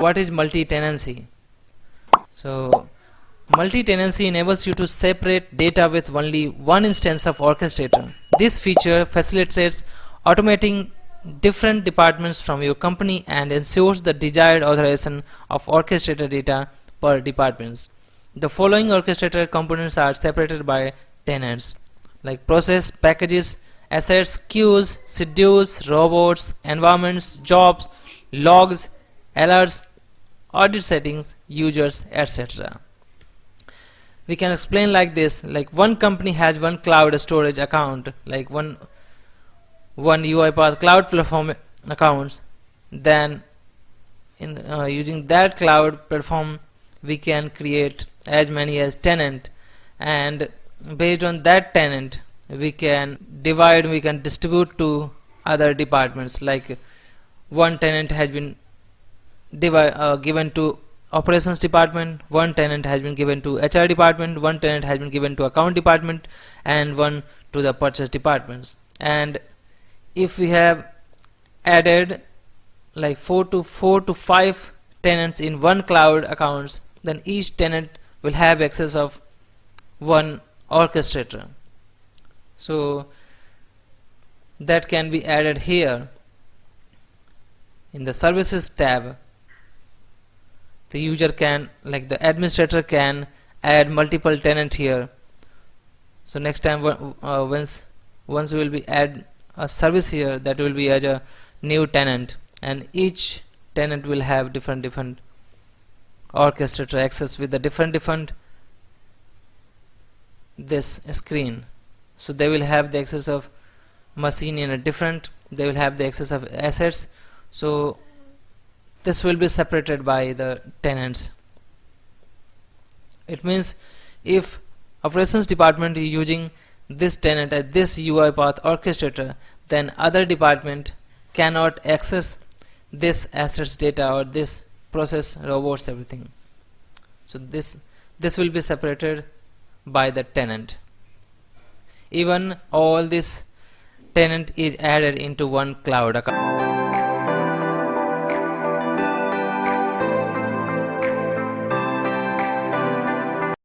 What is multi-tenancy? So multi-tenancy enables you to separate data with only one instance of Orchestrator. This feature facilitates automating different departments from your company and ensures the desired authorization of Orchestrator data per departments. The following Orchestrator components are separated by tenants, like process, packages, assets, queues, schedules, robots, environments, jobs, logs, alerts, audit settings, users, etc. We can explain like this: like one company has one cloud storage account, like one UiPath cloud platform accounts. Then in using that cloud platform we can create as many as tenant, and based on that tenant we can distribute to other departments. Like one tenant has been given to operations department, one tenant has been given to HR department, one tenant has been given to account department, and one to the purchase departments. And if we have added like 4 to 5 tenants in one cloud accounts, then each tenant will have access of one orchestrator. So that can be added here in the services tab. The user can, like the administrator, can add multiple tenant here. So next time once we will be add a service here, that will be as a new tenant, and each tenant will have different orchestrator access with the different this screen. So they will have the access of machine in a different, they will have the access of assets. So this will be separated by the tenants. It means if operations department is using this tenant as this UiPath orchestrator, then other department cannot access this assets data or this process, robots, everything. So this will be separated by the tenant. Even all this tenant is added into one cloud account.